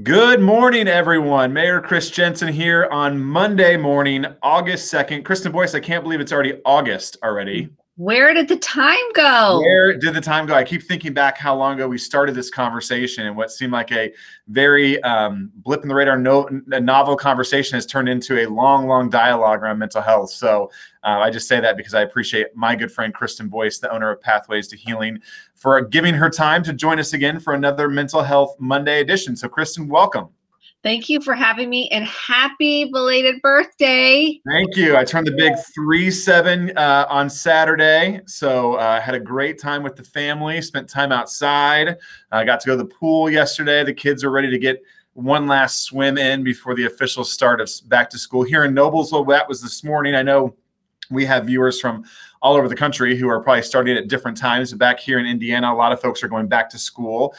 Good morning, everyone. Mayor Chris Jensen here on Monday morning, August 2nd. Kristen Boyce, I can't believe it's already August already. Where did the time go? Where did the time go? I keep thinking back how long ago we started this conversation, and what seemed like a very blip in the radar novel conversation has turned into a long dialogue around mental health. So I just say that because I appreciate my good friend Kristen Boyce, the owner of Pathways to Healing, for giving her time to join us again for another Mental Health Monday edition. So Kristen, welcome. Thank you for having me, and happy belated birthday. Thank you. I turned the big 3-7 on Saturday. So I had a great time with the family, spent time outside. I got to go to the pool yesterday. The kids are ready to get one last swim in before the official start of back to school here in Noblesville. That was this morning. I know we have viewers from all over the country who are probably starting at different times. Back here in Indiana, a lot of folks are going back to school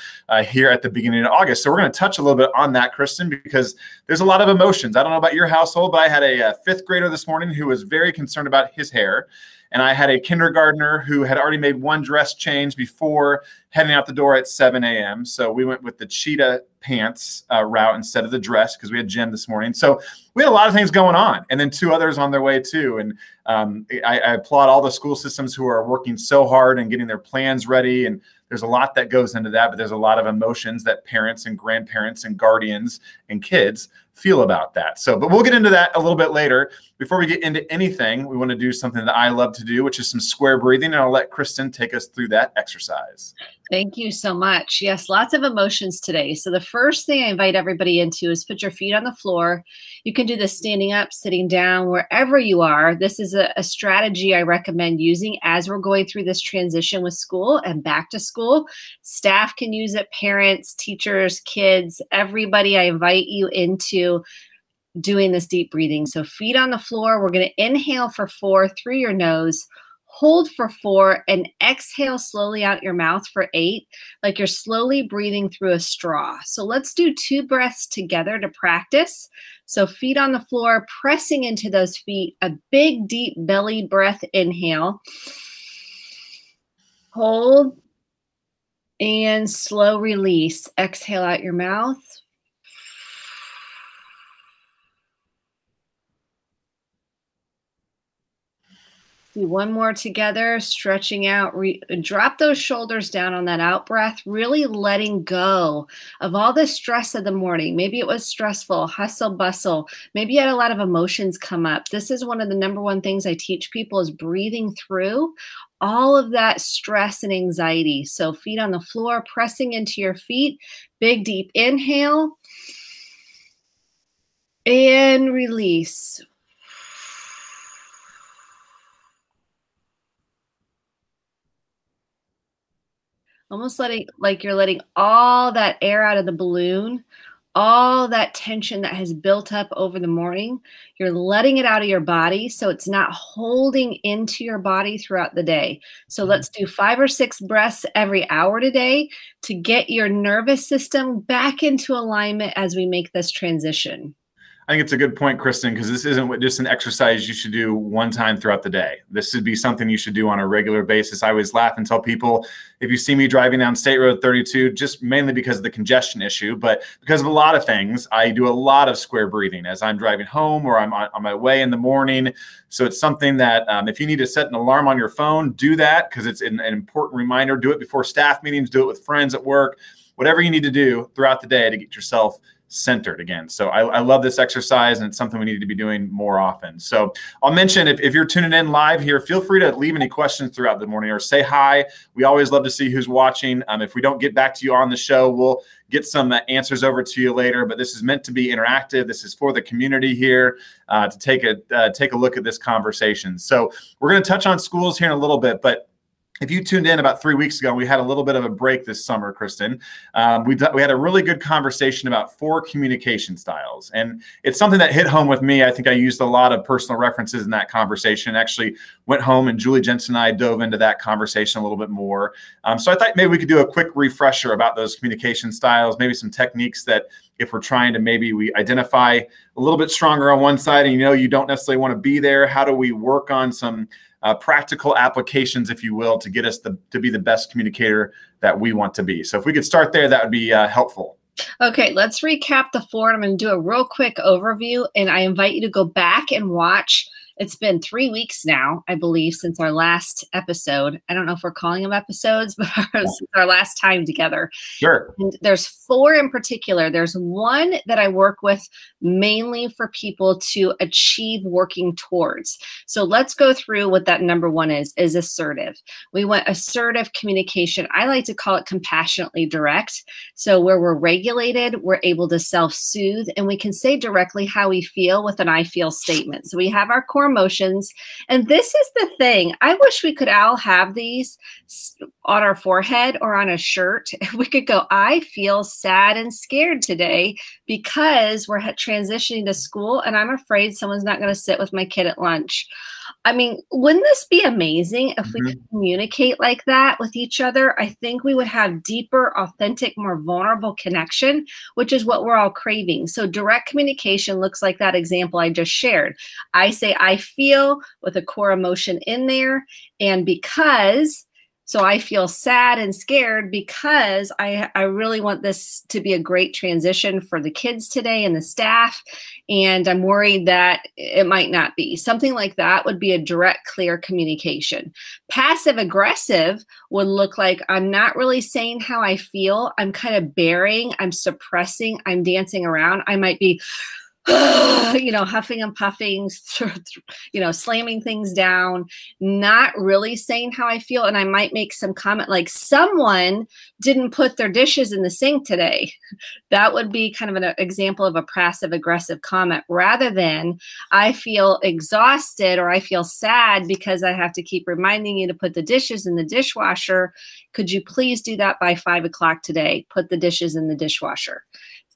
here at the beginning of August. So we're going to touch a little bit on that, Kristen, because there's a lot of emotions. I don't know about your household, but I had a fifth grader this morning who was very concerned about his hair. And I had a kindergartner who had already made one dress change before heading out the door at 7 a.m. So we went with the cheetah pants route instead of the dress because we had gym this morning. So we had a lot of things going on, and then two others on their way too. And I applaud all the school systems who are working so hard and getting their plans ready. And there's a lot that goes into that, but there's a lot of emotions that parents and grandparents and guardians and kids feel about that. So, but we'll get into that a little bit later. Before we get into anything, we want to do something that I love to do, which is some square breathing, and I'll let Kristen take us through that exercise. Thank you so much. Yes, lots of emotions today. So the first thing I invite everybody into is put your feet on the floor. You can do this standing up, sitting down, wherever you are. This is a strategy I recommend using as we're going through this transition with school and back to school. Staff can use it, parents, teachers, kids, everybody. I invite you into doing this deep breathing. So feet on the floor. We're going to inhale for 4 through your nose, hold for 4, and exhale slowly out your mouth for 8, like you're slowly breathing through a straw. So let's do 2 breaths together to practice. So feet on the floor, pressing into those feet, a big deep belly breath inhale. Hold and slow release. Exhale out your mouth. Do one more together, stretching out. Drop those shoulders down on that out breath, really letting go of all the stress of the morning. Maybe it was stressful, hustle, bustle. Maybe you had a lot of emotions come up. This is one of the number one things I teach people is breathing through all of that stress and anxiety. So feet on the floor, pressing into your feet. Big, deep inhale. And release. Almost like you're letting all that air out of the balloon, all that tension that has built up over the morning. You're letting it out of your body so it's not holding into your body throughout the day. So let's do 5 or 6 breaths every hour today to get your nervous system back into alignment as we make this transition. I think it's a good point, Kristen, because this isn't just an exercise you should do one time throughout the day. This should be something you should do on a regular basis. I always laugh and tell people, if you see me driving down State Road 32, just mainly because of the congestion issue, but because of a lot of things, I do a lot of square breathing as I'm driving home or I'm on my way in the morning. So it's something that if you need to set an alarm on your phone, do that because it's an important reminder. Do it before staff meetings, do it with friends at work, whatever you need to do throughout the day to get yourself centered again. So I love this exercise, and it's something we need to be doing more often. So I'll mention if you're tuning in live here, feel free to leave any questions throughout the morning or say hi. We always love to see who's watching. If we don't get back to you on the show, we'll get some answers over to you later, but this is meant to be interactive. This is for the community here to take a look at this conversation. So we're going to touch on schools here in a little bit, but if you tuned in about 3 weeks ago, we had a little bit of a break this summer, Kristen. We had a really good conversation about 4 communication styles. And it's something that hit home with me. I think I used a lot of personal references in that conversation. Actually went home and Julie Jensen and I dove into that conversation a little bit more. So I thought maybe we could do a quick refresher about those communication styles, maybe some techniques that if we're trying to maybe we identify a little bit stronger on one side and you don't necessarily want to be there, how do we work on some practical applications, if you will, to get us to be the best communicator that we want to be. So if we could start there, that would be helpful. Okay, let's recap the floor. I'm going to do a real quick overview, and I invite you to go back and watch. It's been 3 weeks now, I believe, since our last episode. I don't know if we're calling them episodes, but since our last time together. Sure. And there's 4 in particular. There's one that I work with mainly for people to achieve working towards. So let's go through what that number 1 is assertive. We want assertive communication. I like to call it compassionately direct. So where we're regulated, we're able to self-soothe, and we can say directly how we feel with an I feel statement. So we have our core emotions. And this is the thing. I wish we could all have these on our forehead or on a shirt. We could go, I feel sad and scared today because we're transitioning to school and I'm afraid someone's not going to sit with my kid at lunch. I mean, wouldn't this be amazing if we could communicate like that with each other? I think we would have deeper, authentic, more vulnerable connection, which is what we're all craving. So direct communication looks like that example I just shared. I say I feel with a core emotion in there, and because, so I feel sad and scared because I really want this to be a great transition for the kids today and the staff. And I'm worried that it might not be. Something like that would be a direct, clear communication. Passive aggressive would look like I'm not really saying how I feel. I'm kind of bearing, I'm suppressing, I'm dancing around. I might be huffing and puffing, slamming things down, not really saying how I feel. And I might make some comment like someone didn't put their dishes in the sink today. That would be kind of an example of a passive aggressive comment rather than I feel exhausted or I feel sad because I have to keep reminding you to put the dishes in the dishwasher. Could you please do that by 5 o'clock today? Put the dishes in the dishwasher.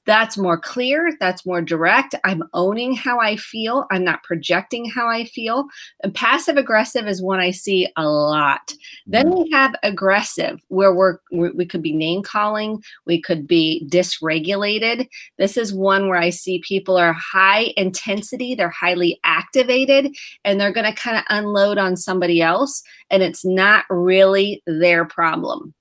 That's more clear. That's more direct. I'm owning how I feel. I'm not projecting how I feel. And passive aggressive is one I see a lot. Then we have aggressive, where we could be name calling. We could be dysregulated. This is one where I see people are high intensity. They're highly activated, and they're going to kind of unload on somebody else, and it's not really their problem.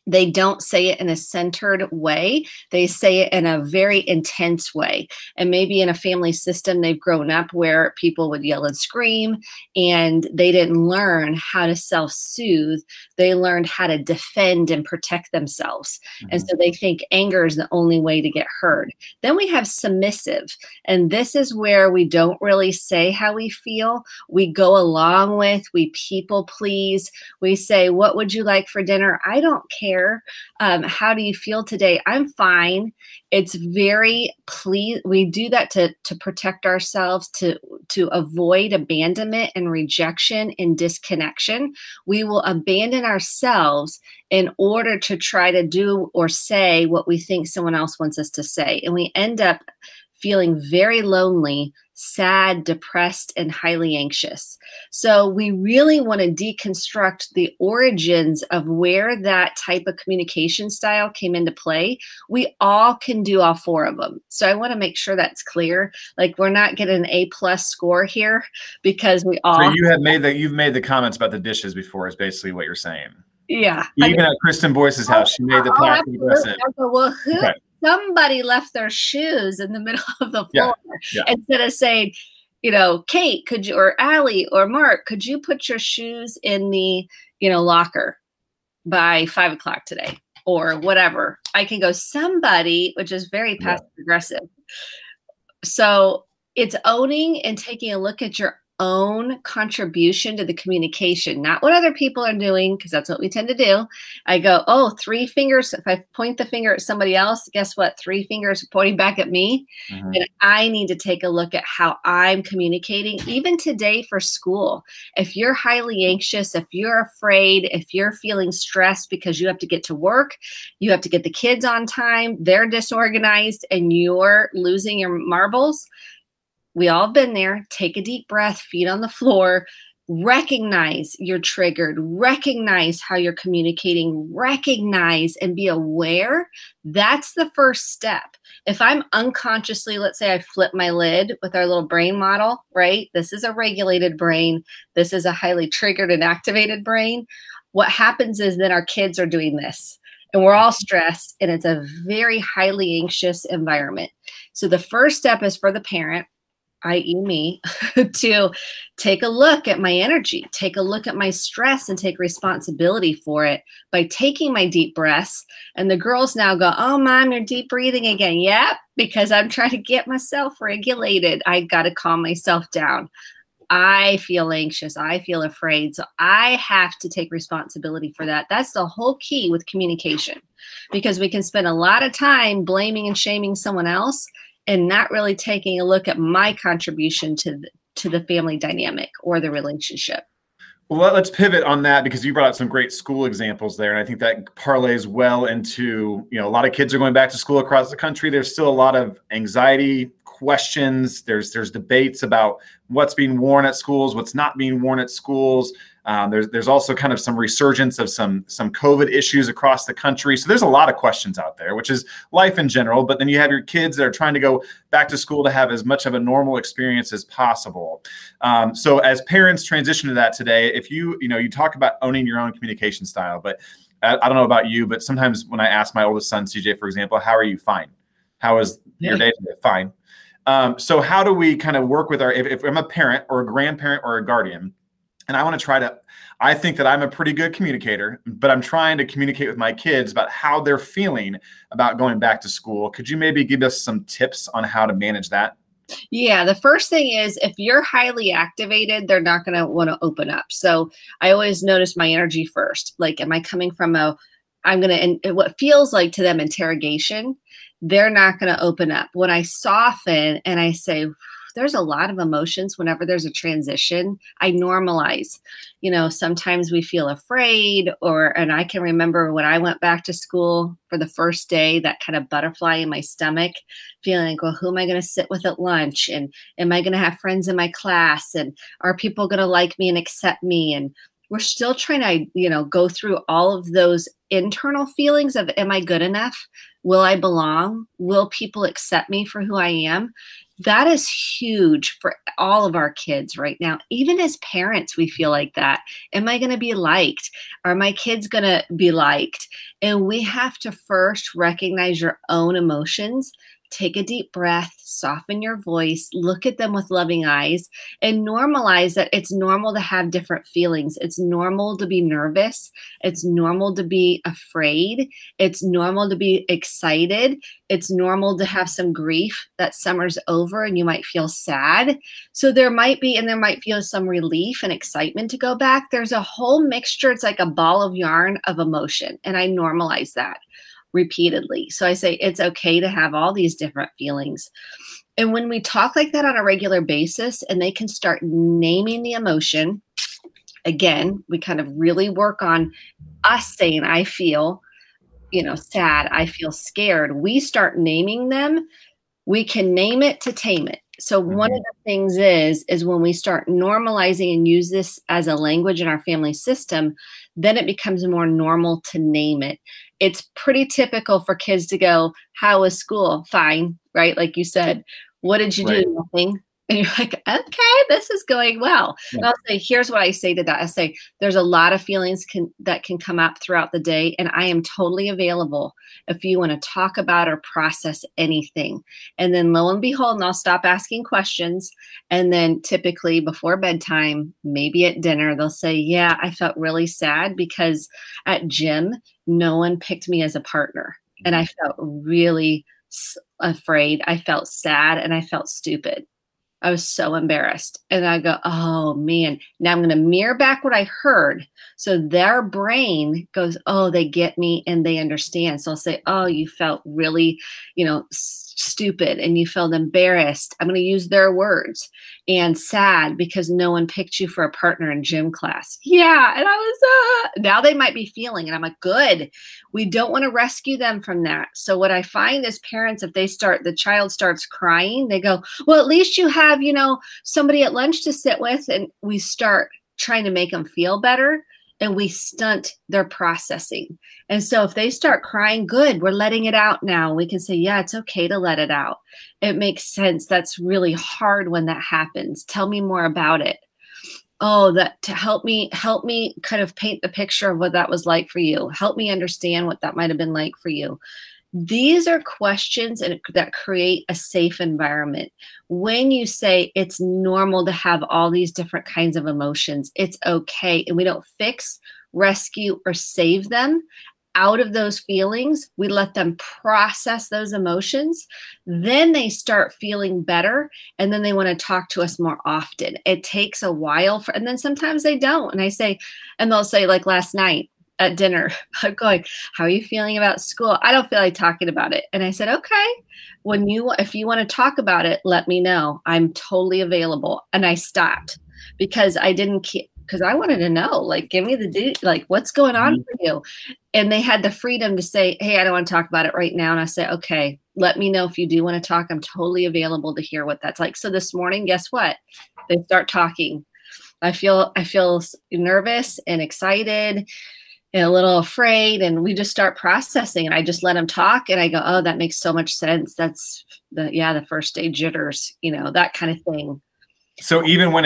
They don't say it in a centered way. They say it in a very intense way. And maybe in a family system, they've grown up where people would yell and scream, and they didn't learn how to self-soothe. They learned how to defend and protect themselves. And so they think anger is the only way to get heard. Then we have submissive. And this is where we don't really say how we feel. We go along with, we people please. We say, what would you like for dinner? I don't care. How do you feel today? I'm fine. It's very please. We do that to protect ourselves, to avoid abandonment and rejection and disconnection. We will abandon ourselves in order to try to do or say what we think someone else wants us to say. And we end up feeling very lonely, sad, depressed, and highly anxious. So we really want to deconstruct the origins of where that type of communication style came into play. We all can do all 4 of them. So I want to make sure that's clear. Like we're not getting an A+ score here because we all. So you've made the comments about the dishes before is basically what you're saying. Yeah. Even at Kristen Boyce's house, she made the passive aggressive. Well, who? Okay. Somebody left their shoes in the middle of the floor instead of saying, Kate, could you, or Allie or Mark, could you put your shoes in the, locker by 5 o'clock today or whatever? I can go somebody, which is very passive aggressive. So it's owning and taking a look at your own contribution to the communication, not what other people are doing, because that's what we tend to do. I go, oh, 3 fingers. If I point the finger at somebody else, guess what? 3 fingers are pointing back at me. And I need to take a look at how I'm communicating, even today for school. If you're highly anxious, if you're afraid, if you're feeling stressed because you have to get to work, you have to get the kids on time, they're disorganized, and you're losing your marbles. We all been there. Take a deep breath, feet on the floor, recognize you're triggered, recognize how you're communicating, recognize and be aware. That's the first step. If I'm unconsciously, let's say I flip my lid with our little brain model, right? This is a regulated brain. This is a highly triggered and activated brain. What happens is then our kids are doing this. and we're all stressed, and it's a very highly anxious environment. So the first step is for the parent, i.e. me, to take a look at my energy, take a look at my stress, and take responsibility for it by taking my deep breaths. And the girls now go, oh, Mom, you're deep breathing again. Yep, because I'm trying to get myself regulated. I got to calm myself down. I feel anxious. I feel afraid. So I have to take responsibility for that. That's the whole key with communication, because we can spend a lot of time blaming and shaming someone else and not really taking a look at my contribution to the family dynamic or the relationship. Well, let's pivot on that, because you brought out some great school examples there. And I think that parlays well into, a lot of kids are going back to school across the country. There's still a lot of anxiety, questions. There's debates about what's being worn at schools, what's not being worn at schools. There's also kind of some resurgence of some COVID issues across the country. So there's a lot of questions out there, which is life in general. But then you have your kids that are trying to go back to school to have as much of a normal experience as possible. So as parents transition to that today, if you talk about owning your own communication style, but I don't know about you, but sometimes when I ask my oldest son, CJ, for example, how are you? Fine. How is your day today? Fine. So how do we kind of work with if I'm a parent or a grandparent or a guardian, and I think that I'm a pretty good communicator, but I'm trying to communicate with my kids about how they're feeling about going back to school. Could you maybe give us some tips on how to manage that? Yeah, the first thing is, if you're highly activated, they're not going to want to open up. So I always notice my energy first. Like, am I coming from what feels like to them interrogation? They're not going to open up. When I soften and I say, there's a lot of emotions whenever there's a transition, I normalize. Sometimes we feel afraid, and I can remember when I went back to school for the first day, that kind of butterfly in my stomach, feeling like, well, who am I going to sit with at lunch? And am I going to have friends in my class? And are people going to like me and accept me? And we're still trying to, go through all of those internal feelings of, am I good enough? Will I belong? Will people accept me for who I am? That is huge for all of our kids right now. Even as parents, we feel like that. Am I going to be liked? Are my kids going to be liked? And we have to first recognize your own emotions. Take a deep breath, soften your voice, look at them with loving eyes, and normalize that it's normal to have different feelings. It's normal to be nervous. It's normal to be afraid. It's normal to be excited. It's normal to have some grief that summer's over and you might feel sad. So there might feel some relief and excitement to go back. There's a whole mixture. It's like a ball of yarn of emotion. And I normalize that repeatedly. So I say it's okay to have all these different feelings. And when we talk like that on a regular basis and they can start naming the emotion, again, we kind of really work on us saying, I feel, sad, I feel scared. We start naming them. We can name it to tame it. So one of the things is when we start normalizing and use this as a language in our family system, then it becomes more normal to name it. It's pretty typical for kids to go, how was school? Fine, right? Like you said, what did you do? Nothing. And you're like, okay, this is going well. Yeah. And I'll say, here's what I say to that. I say, there's a lot of feelings that can come up throughout the day. And I am totally available if you want to talk about or process anything. And then lo and behold, and I'll stop asking questions. And then typically before bedtime, maybe at dinner, they'll say, yeah, I felt really sad because at gym, no one picked me as a partner. And I felt really afraid. I felt sad and I felt stupid. I was so embarrassed. And I go, oh man, now I'm going to mirror back what I heard. So their brain goes, oh, they get me and they understand. So I'll say, oh, you felt really, stupid and you felt embarrassed. I'm going to use their words, and sad because no one picked you for a partner in gym class. Yeah. And I was, now they might be feeling, and I'm like, good. We don't want to rescue them from that. So what I find is parents, if the child starts crying, they go, well, at least you have, somebody at lunch to sit with. And we start trying to make them feel better. And we stunt their processing. And so if they start crying, good, we're letting it out now. We can say, yeah, it's okay to let it out. It makes sense. That's really hard when that happens. Tell me more about it. Oh, that to help me kind of paint the picture of what that was like for you. Help me understand what that might have been like for you. These are questions that create a safe environment. When you say it's normal to have all these different kinds of emotions, it's okay. And we don't fix, rescue, or save them out of those feelings. We let them process those emotions. Then they start feeling better. And then they want to talk to us more often. It takes a while and then sometimes they don't. And they'll say, like last night, at dinner, I'm going, how are you feeling about school? I don't feel like talking about it. And I said, okay, if you want to talk about it, let me know. I'm totally available. And I stopped because because I wanted to know, like, give me like, what's going on for you? And they had the freedom to say, hey, I don't want to talk about it right now. And I said, okay, let me know if you do want to talk. I'm totally available to hear what that's like. So this morning, guess what? They start talking. I feel nervous and excited and a little afraid, and we just start processing, and I just let them talk, and I go, oh, that makes so much sense. That's the first day jitters, that kind of thing. So even when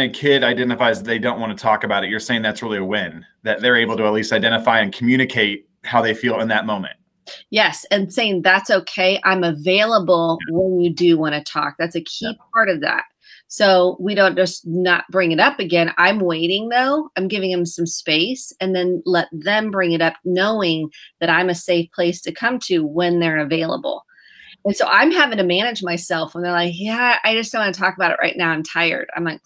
a kid identifies that they don't want to talk about it, you're saying that's really a win, that they're able to at least identify and communicate how they feel in that moment. Yes, and saying that's okay. I'm available when you do want to talk. That's a key part of that. So we don't just not bring it up again. I'm waiting though. I'm giving them some space and then let them bring it up, knowing that I'm a safe place to come to when they're available. And so I'm having to manage myself when they're like, yeah, I just don't want to talk about it right now. I'm tired. I'm like,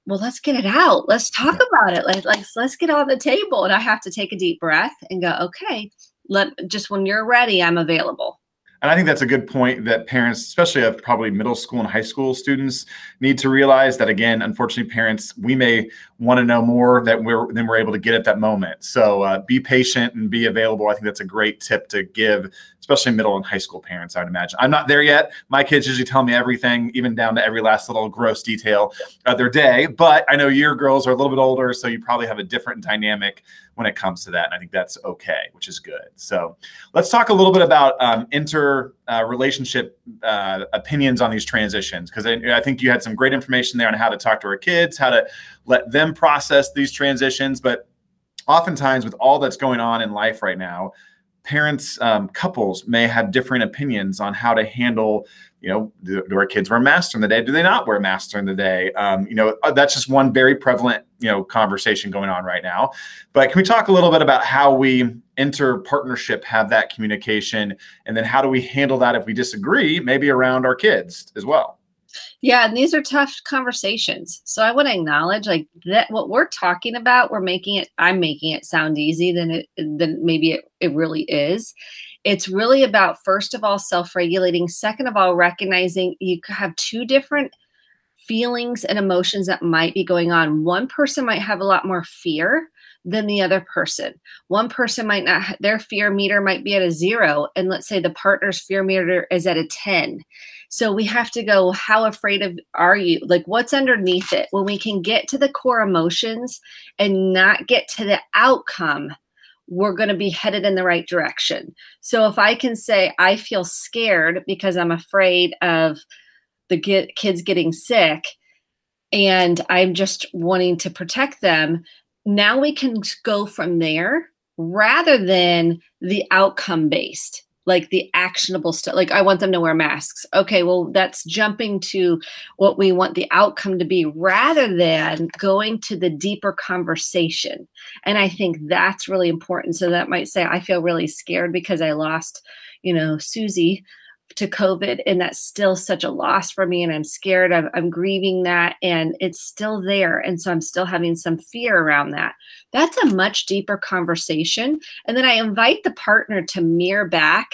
well, let's get it out. Let's talk about it. Let's get on the table. And I have to take a deep breath and go, okay, just when you're ready, I'm available. And I think that's a good point that parents, especially of probably middle school and high school students, need to realize that, again, unfortunately, parents, we may want to know more than we're able to get at that moment. So be patient and be available. I think that's a great tip to give, especially middle and high school parents, I would imagine. I'm not there yet. My kids usually tell me everything, even down to every last little gross detail of their day. But I know your girls are a little bit older, so you probably have a different dynamic when it comes to that. And I think that's okay, which is good. So let's talk a little bit about relationship opinions on these transitions, because I think you had some great information there on how to talk to our kids, how to let them process these transitions. But oftentimes with all that's going on in life right now, parents, couples may have different opinions on how to handle, do our kids wear masks during the day? Do they not wear masks during the day? That's just one very prevalent, conversation going on right now. But can we talk a little bit about how we enter partnership, have that communication, and then how do we handle that if we disagree, maybe around our kids as well? Yeah, and these are tough conversations. So I want to acknowledge like that what we're talking about, I'm making it sound easy than maybe it really is. It's really about, first of all, self-regulating. Second of all, recognizing you have two different feelings and emotions that might be going on. One person might have a lot more fear than the other person. One person might not, their fear meter might be at a 0. And let's say the partner's fear meter is at a 10. So we have to go, how afraid are you? Like, what's underneath it? When we can get to the core emotions and not get to the outcome, we're going to be headed in the right direction. So if I can say, I feel scared because I'm afraid of the kids getting sick and I'm just wanting to protect them, now we can go from there rather than the outcome based. Like the actionable stuff, like I want them to wear masks. Okay, well, that's jumping to what we want the outcome to be rather than going to the deeper conversation. And I think that's really important. So that might say, I feel really scared because I lost, Susie to COVID, and that's still such a loss for me. And I'm scared. I'm grieving that, and it's still there. And so I'm still having some fear around that. That's a much deeper conversation. And then I invite the partner to mirror back.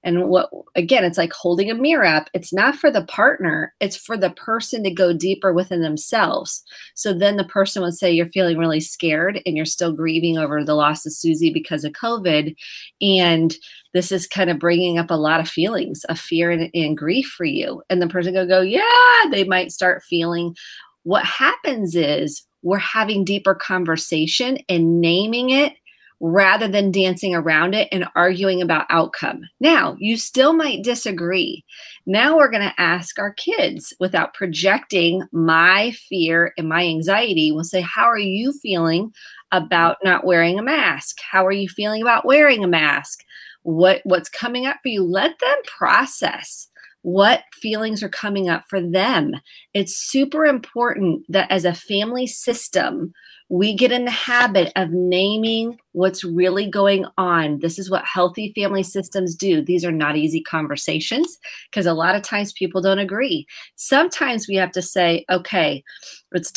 And again, it's like holding a mirror up. It's not for the partner. It's for the person to go deeper within themselves. So then the person would say, you're feeling really scared and you're still grieving over the loss of Susie because of COVID. And this is kind of bringing up a lot of feelings of fear and grief for you. And the person go, yeah, they might start feeling. What happens is we're having deeper conversation and naming it rather than dancing around it and arguing about outcome. Now, you still might disagree. Now we're going to ask our kids, without projecting my fear and my anxiety, we'll say, how are you feeling about not wearing a mask? How are you feeling about wearing a mask? What's coming up for you? Let them process what feelings are coming up for them. It's super important that as a family system, we get in the habit of naming what's really going on. This is what healthy family systems do. These are not easy conversations because a lot of times people don't agree. Sometimes we have to say, okay, let's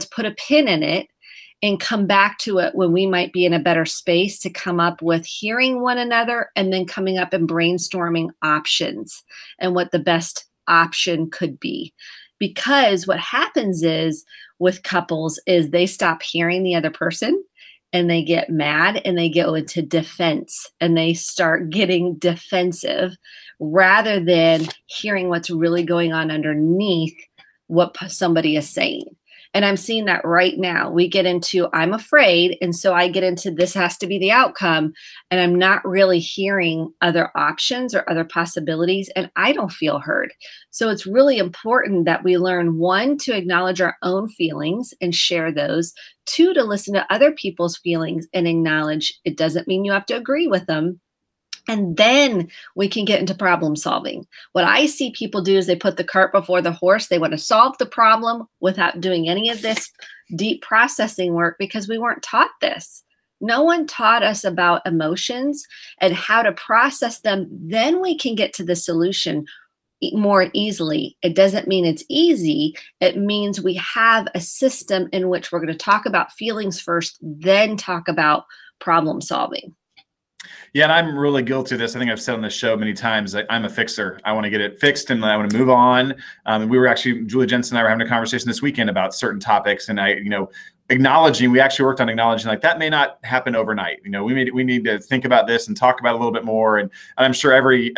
put a pin in it and come back to it when we might be in a better space to come up with hearing one another and then coming up and brainstorming options and what the best option could be. Because what happens is with couples is they stop hearing the other person and they get mad and they go into defense and they start getting defensive rather than hearing what's really going on underneath what somebody is saying. And I'm seeing that right now. We get into, I'm afraid. And so I get into, this has to be the outcome. And I'm not really hearing other options or other possibilities. And I don't feel heard. So it's really important that we learn, one, to acknowledge our own feelings and share those. Two, to listen to other people's feelings and acknowledge it doesn't mean you have to agree with them. And then we can get into problem solving. What I see people do is they put the cart before the horse. They want to solve the problem without doing any of this deep processing work because we weren't taught this. No one taught us about emotions and how to process them. Then we can get to the solution more easily. It doesn't mean it's easy. It means we have a system in which we're going to talk about feelings first, then talk about problem solving. Yeah, and I'm really guilty of this. I think I've said on this show many times that I'm a fixer. I want to get it fixed and I want to move on. And we were actually, Julie Jensen and I were having a conversation this weekend about certain topics. And we actually worked on acknowledging like that may not happen overnight. We need to think about this and talk about it a little bit more. And I'm sure every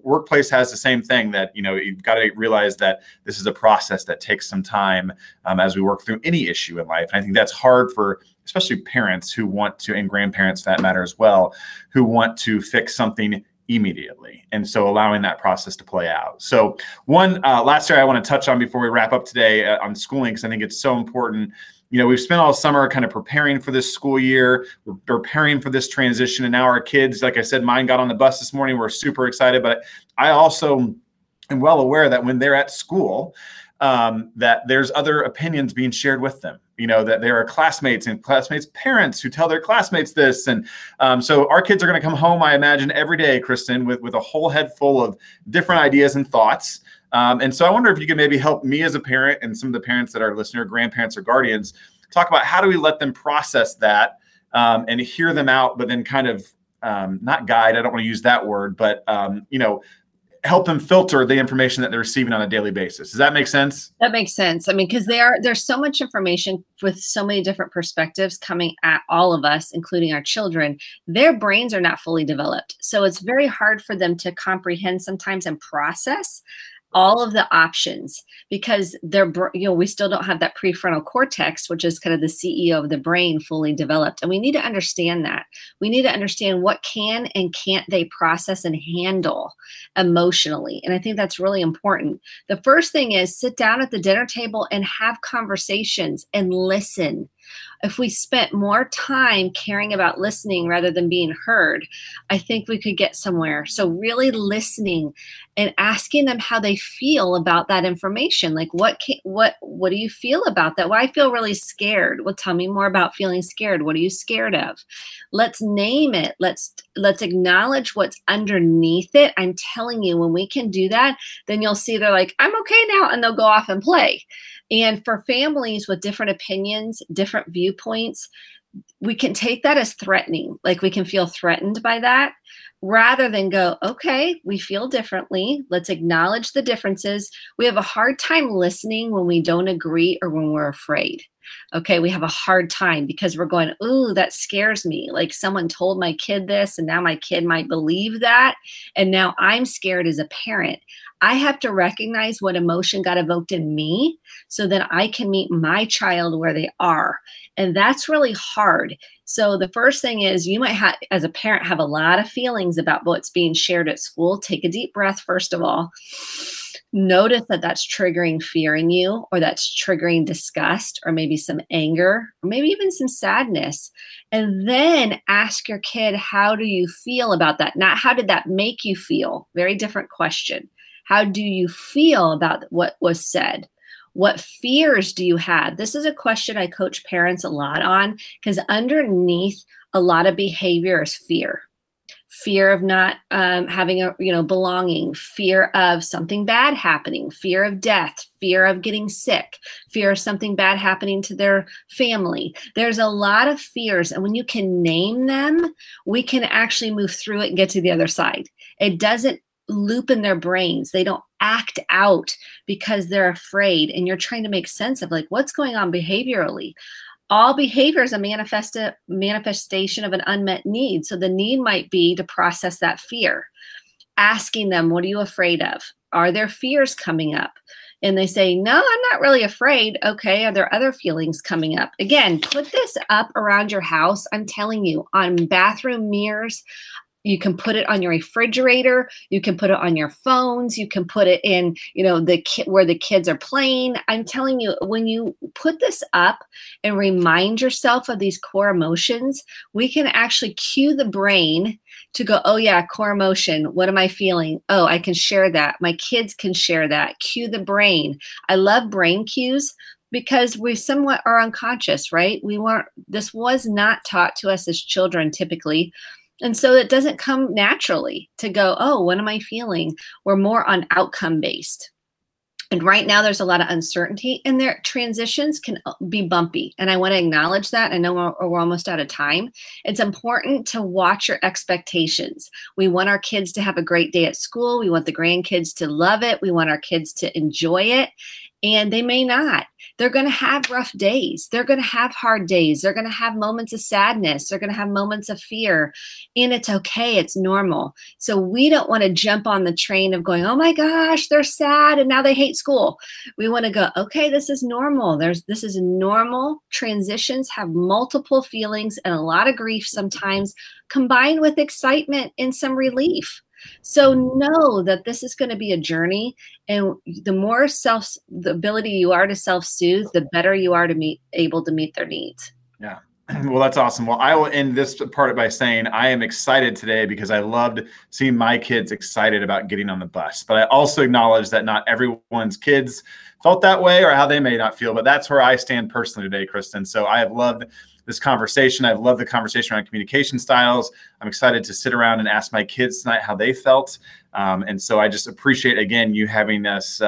workplace has the same thing that, you've got to realize that this is a process that takes some time as we work through any issue in life. And I think that's hard for especially parents who want to, and grandparents for that matter as well, who want to fix something immediately. And so allowing that process to play out. So one last area I want to touch on before we wrap up today on schooling, because I think it's so important. We've spent all summer kind of preparing for this school year, we're preparing for this transition. And now our kids, like I said, mine got on the bus this morning. We're super excited, but I also am well aware that when they're at school, that there's other opinions being shared with them. That there are classmates and classmates' parents who tell their classmates this. And so our kids are going to come home, I imagine, every day, Kristen, with a whole head full of different ideas and thoughts. And so I wonder if you could maybe help me as a parent and some of the parents that are listening, or grandparents or guardians, talk about how do we let them process that and hear them out, but then kind of not guide, I don't want to use that word, but, help them filter the information that they're receiving on a daily basis. Does that make sense? That makes sense. I mean, because there's so much information with so many different perspectives coming at all of us, including our children. Their brains are not fully developed. So it's very hard for them to comprehend sometimes and process all of the options because we still don't have that prefrontal cortex, which is kind of the CEO of the brain, fully developed. And we need to understand that. We need to understand what can and can't they process and handle emotionally. And I think that's really important. The first thing is sit down at the dinner table and have conversations and listen. If we spent more time caring about listening rather than being heard, I think we could get somewhere. So really listening and asking them how they feel about that information. Like, what do you feel about that? Well, I feel really scared. Well, tell me more about feeling scared. What are you scared of? Let's name it. Let's acknowledge what's underneath it. I'm telling you, when we can do that, then you'll see they're like, I'm okay now, and they'll go off and play. And for families with different opinions, different viewpoints, we can take that as threatening. Like we can feel threatened by that rather than go, okay, we feel differently. Let's acknowledge the differences. We have a hard time listening when we don't agree or when we're afraid. Okay, we have a hard time because we're going, ooh, that scares me. Like someone told my kid this, and now my kid might believe that. And now I'm scared as a parent. I have to recognize what emotion got evoked in me so that I can meet my child where they are. And that's really hard. So the first thing is, you might have, as a parent, have a lot of feelings about what's being shared at school. Take a deep breath, first of all. Notice that that's triggering fear in you, or that's triggering disgust, or maybe some anger, or maybe even some sadness. And then ask your kid, how do you feel about that? Not how did that make you feel? Very different question. How do you feel about what was said? What fears do you have? This is a question I coach parents a lot on, because underneath a lot of behavior is fear. Fear of not having a, belonging, fear of something bad happening, fear of death, fear of getting sick, fear of something bad happening to their family. There's a lot of fears. And when you can name them, we can actually move through it and get to the other side. It doesn't loop in their brains. They don't act out because they're afraid. And you're trying to make sense of like, what's going on behaviorally. All behavior is a manifestation of an unmet need. So the need might be to process that fear. Asking them, what are you afraid of? Are there fears coming up? And they say, no, I'm not really afraid. Okay, are there other feelings coming up? Again, put this up around your house. I'm telling you, on bathroom mirrors. You can put it on your refrigerator. You can put it on your phones. You can put it in, where the kids are playing. I'm telling you, when you put this up and remind yourself of these core emotions, we can actually cue the brain to go, oh yeah, core emotion. What am I feeling? Oh, I can share that. My kids can share that. Cue the brain. I love brain cues, because we somewhat are unconscious, right? This was not taught to us as children typically. And so it doesn't come naturally to go, oh, what am I feeling? We're more on outcome based. And right now there's a lot of uncertainty, and their transitions can be bumpy. And I want to acknowledge that. I know we're almost out of time. It's important to watch your expectations. We want our kids to have a great day at school. We want the grandkids to love it. We want our kids to enjoy it. And they may not. They're going to have rough days. They're going to have hard days. They're going to have moments of sadness. They're going to have moments of fear. And it's okay. It's normal. So we don't want to jump on the train of going, oh my gosh, they're sad and now they hate school. We want to go, okay, this is normal. This is normal. Transitions have multiple feelings and a lot of grief sometimes, combined with excitement and some relief. So know that this is going to be a journey, and the more the ability you are to self-soothe, the better you are to able to meet their needs. Yeah. Well, that's awesome. Well, I will end this part by saying I am excited today because I loved seeing my kids excited about getting on the bus. But I also acknowledge that not everyone's kids felt that way, or how they may not feel. But that's where I stand personally today, Kristen. So I have loved this conversation. I've loved the conversation around communication styles. I'm excited to sit around and ask my kids tonight how they felt. And so I just appreciate, again, you having us,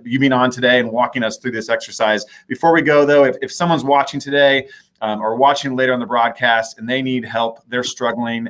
you being on today and walking us through this exercise. Before we go, though, if someone's watching today or watching later on the broadcast and they need help, they're struggling,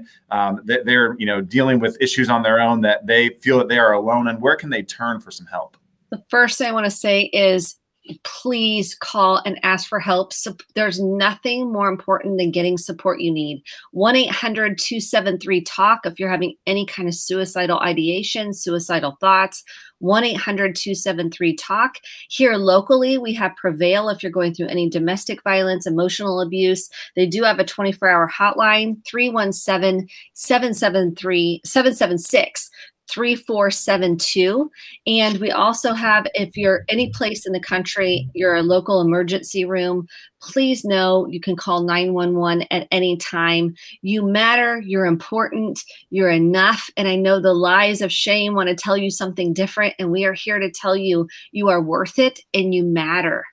they're dealing with issues on their own that they feel that they are alone in, where can they turn for some help? The first thing I want to say is, please call and ask for help. So there's nothing more important than getting support you need. 1-800-273-TALK if you're having any kind of suicidal ideation, suicidal thoughts. 1-800-273-TALK. Here locally, we have Prevail if you're going through any domestic violence, emotional abuse. They do have a 24-hour hotline, 317-776. 3472. And we also have, if you're any place in the country, you're a local emergency room, please know you can call 911 at any time. You matter, you're important, you're enough. And I know the lies of shame want to tell you something different. And we are here to tell you, you are worth it and you matter.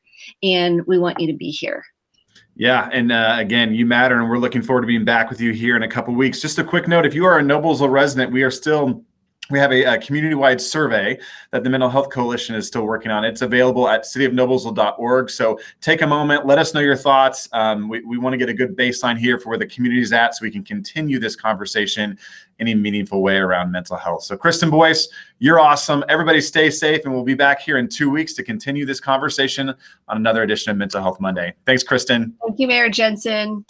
And we want you to be here. Yeah. And again, you matter. And we're looking forward to being back with you here in a couple of weeks. Just a quick note, if you are a Noblesville resident, we are still we have a community-wide survey that the Mental Health Coalition is still working on. It's available at cityofnoblesville.org. So take a moment, let us know your thoughts. We want to get a good baseline here for where the community is at so we can continue this conversation in a meaningful way around mental health. So Kristen Boyce, you're awesome. Everybody stay safe, and we'll be back here in 2 weeks to continue this conversation on another edition of Mental Health Monday. Thanks, Kristen. Thank you, Mayor Jensen.